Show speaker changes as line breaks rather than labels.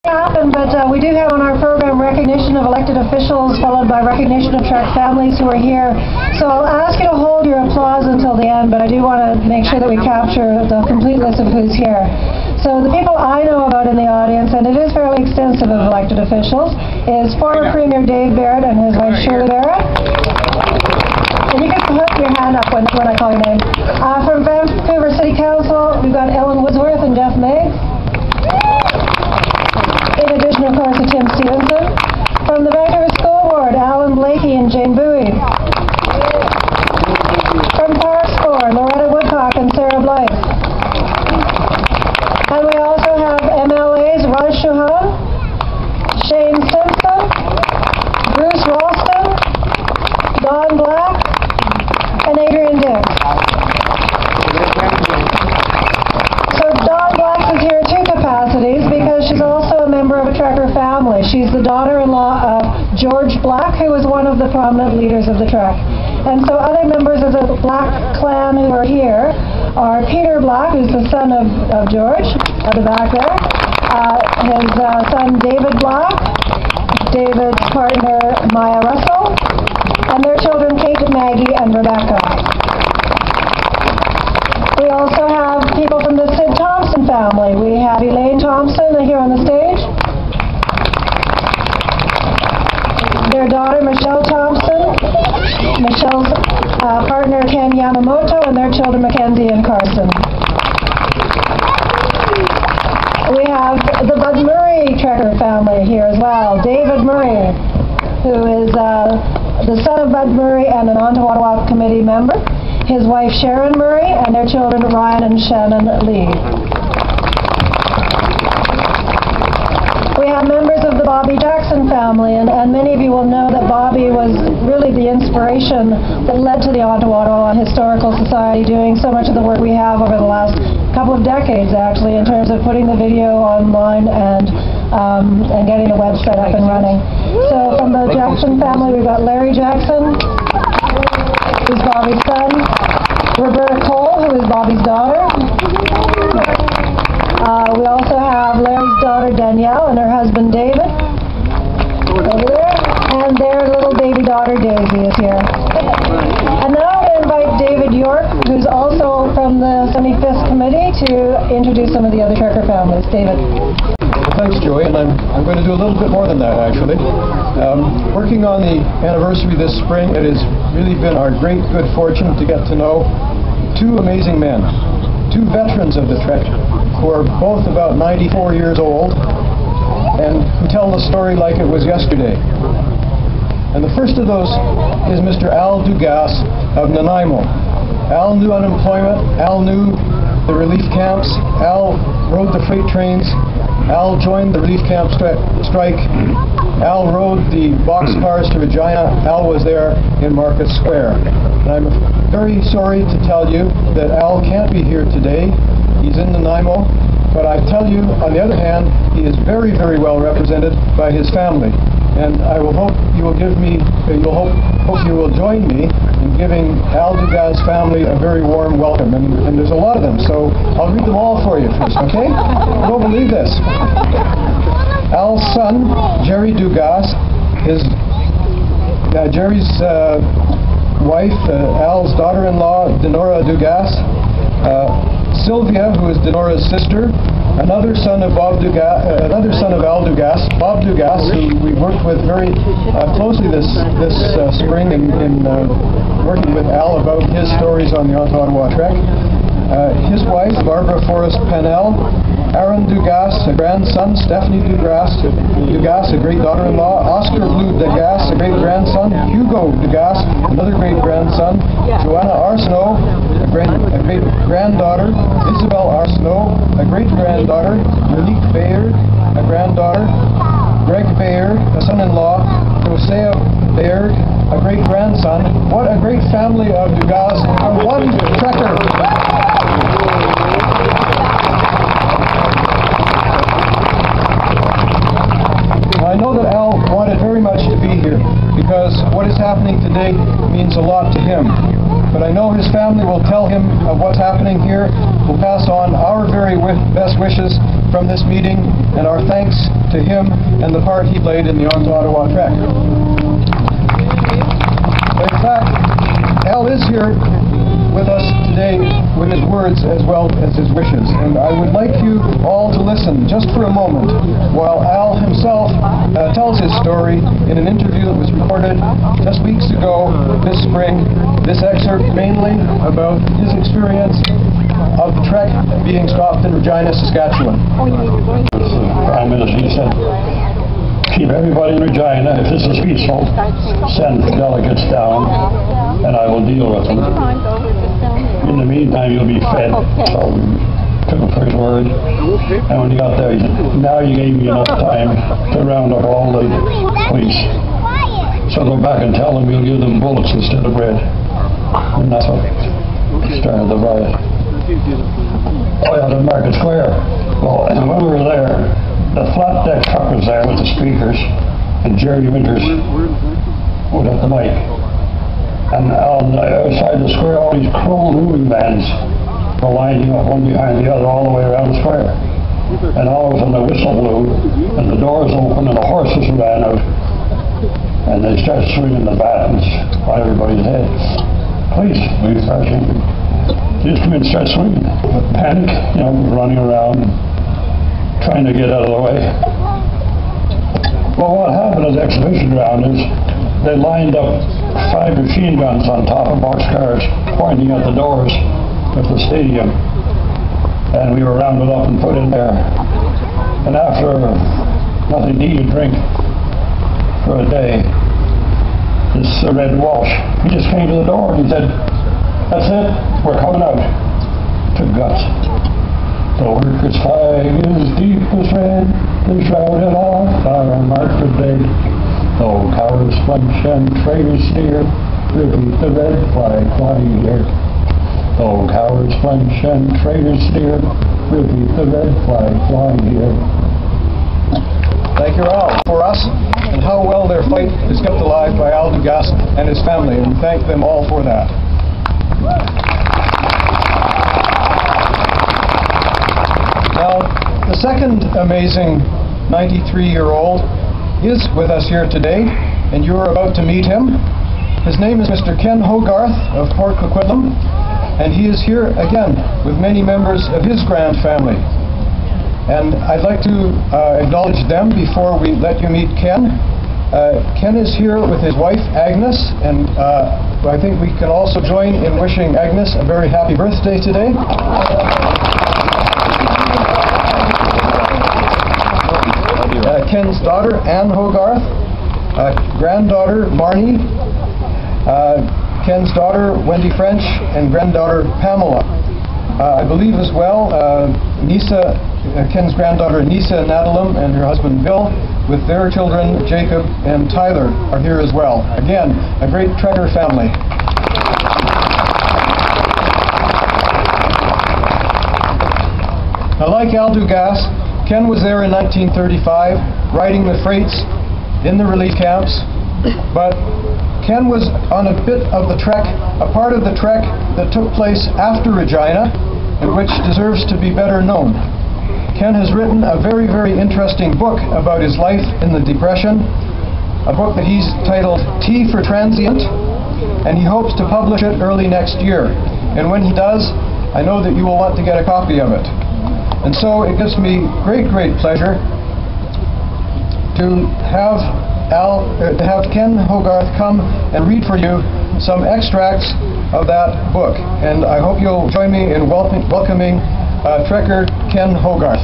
Happen, but we do have on our program recognition of elected officials followed by recognition of track families who are here. So I'll ask you to hold your applause until the end, but I do want to make sure that we capture the complete list of who's here. So the people I know about in the audience, and it is fairly extensive of elected officials, is former Premier Dave Barret and his wife Shirley Barret. And you can put your hand up when I call your name. From Vancouver City Council, we've got Ellen Woodsworth and Jeff Meggs. In addition, of course, to Tim Stevenson. From the Vancouver School Board, Alan Blakey and Jane Bowie. From Parks Board, Loretta Woodcock and Sarah Blythe. And we also have MLAs Raj Chauhan, Shane Simpson, Bruce Ralston, Don Black, and Adrian Diggs. So Don Black is here in two capacities because she's also a member of a Trekker family. She's the daughter-in-law of George Black, who was one of the prominent leaders of the Trek. And so other members of the Black clan who are here are Peter Black, who's the son of George, at the back there, his son David Black, David's partner Maya Russell, and their children Kate, Maggie, and Rebecca. We also have people from the Sid Thompson family. We have Elaine Thompson here on the stage. Their daughter Michelle Thompson, Michelle's partner Ken Yamamoto, and their children Mackenzie and Carson. We have the Bud Murray Trekker family here as well. David Murray, who is the son of Bud Murray and an Ottawa Committee member. His wife Sharon Murray, and their children Ryan and Shannon Lee. We have members of the Bobby Jackson family, and many of you will know that Bobby was really the inspiration that led to the Ottawa Historical Society doing so much of the work we have over the last couple of decades, actually, in terms of putting the video online and getting the website up and running. So from the Jackson family, we've got Larry Jackson, who's Bobby's son, Roberta Cole, who is Bobby's daughter. We also have Larry's daughter Danielle and her husband David over there, and their little baby daughter Daisy is here. And now I'm going to invite David York, who's also from the 75th Committee, to introduce some of the other Trekker families. David.
Thanks, Joey, and I'm going to do a little bit more than that, actually. Working on the anniversary this spring, it has really been our great good fortune to get to know two amazing men, two veterans of the Trek, who are both about 94 years old, and who tell the story like it was yesterday. And the first of those is Mr. Al Dugas of Nanaimo. Al knew unemployment, Al knew the relief camps, Al rode the freight trains, Al joined the relief camp strike. Al rode the boxcars to Regina. Al was there in Market Square. And I'm very sorry to tell you that Al can't be here today. He's in Nanaimo. But I tell you, on the other hand, he is very, very well represented by his family. And I will hope you will give me, hope you will join me in giving Al Dugas' family a very warm welcome. And there's a lot of them, so I'll read them all for you first, okay? You won't believe this. Al's son, Jerry Dugas, his Jerry's wife, Al's daughter-in-law, Denora Dugas, Sylvia, who is Denora's sister, another son of Al Dugas, Bob Dugas, who we worked with very closely this spring in working with Al about his stories on the Ottawa Trek. His wife, Barbara Forrest Pennell, Aaron Dugas, a grandson, Stephanie Dugas, a great daughter-in-law, Oscar Blue Dugas, a great-grandson, Hugo Dugas, another great-grandson, Joanna Arsenault, a great-granddaughter, Isabel Arsenault, a great-granddaughter, Monique Bayard, a granddaughter, Greg Bayard, a son-in-law, Josiah Bayard, a great-grandson. What a great family of Dugas from one Trekker. I know that Al wanted very much to be here because what is happening today means a lot to him. But I know his family will tell him of what's happening here. We'll pass on our very best wishes from this meeting, and our thanks to him and the part he played in the Ottawa Trek. In fact, Al is here with us today with his words as well as his wishes. And I would like you all to listen just for a moment while Al himself tells his story in an interview that was recorded just weeks ago this spring. This excerpt mainly about his experience of the trek being stopped in Regina, Saskatchewan.
Prime Minister, he said, keep everybody in Regina. If this is peaceful, send delegates down and I will deal with them. In the meantime, you'll be fed. So we took him for his word. And when he got there, he said, now you gave me enough time to round up all the police. So go back and tell them you'll give them bullets instead of bread. And that's what started the riot. Oh yeah, the Market Square. Well, and when we were there, the flat deck truck was there with the speakers, and Jerry Winters was at the mic. And on the other side of the square, all these chrome moving vans were lining up one behind the other all the way around the square. And all of a sudden the whistle blew, and the doors opened, and the horses ran out. And they started swinging the batons by everybody's head. Police, we start shooting. They just come in and start swinging. Panic, running around, trying to get out of the way. Well, what happened at the exhibition ground is they lined up 5 machine guns on top of boxcars pointing at the doors of the stadium. And we were rounded up and put in there. And after nothing to eat and drink for a day, this Red Walsh, he just came to the door and he said, that's it, we're coming out. To guts. The workers' flag is deep as red, they shrouded off our martyred dead. Though cowards flinch and traitors sneer, we'll keep the red flag flying here. Though cowards flinch and traitors sneer, we'll keep the red flag flying here.
Thank you all for us and how well their fight is kept alive by Al Dugas and his family, and we thank them all for that. Now, the second amazing 93-year-old is with us here today, and you're about to meet him. His name is Mr. Ken Hogarth of Port Coquitlam, and he is here again with many members of his grand family. And I'd like to acknowledge them before we let you meet Ken. Ken is here with his wife, Agnes, and I think we can also join in wishing Agnes a very happy birthday today. Ken's daughter, Anne Hogarth, granddaughter, Marnie, Ken's daughter, Wendy French, and granddaughter, Pamela. I believe as well, Ken's granddaughter, Nisa Nadalum, and her husband, Bill, with their children, Jacob and Tyler, are here as well. Again, a great Trekker family. Now, like Al Dugas, Ken was there in 1935, riding the freights in the relief camps, but Ken was on a bit of the trek, a part of the trek that took place after Regina, and which deserves to be better known. Ken has written a very, very interesting book about his life in the Depression, a book that he's titled Tea for Transient, and he hopes to publish it early next year. And when he does, I know that you will want to get a copy of it. And so it gives me great, great pleasure to have Ken Hogarth come and read for you some extracts of that book. And I hope you'll join me in welcoming Trekker Ken Hogarth.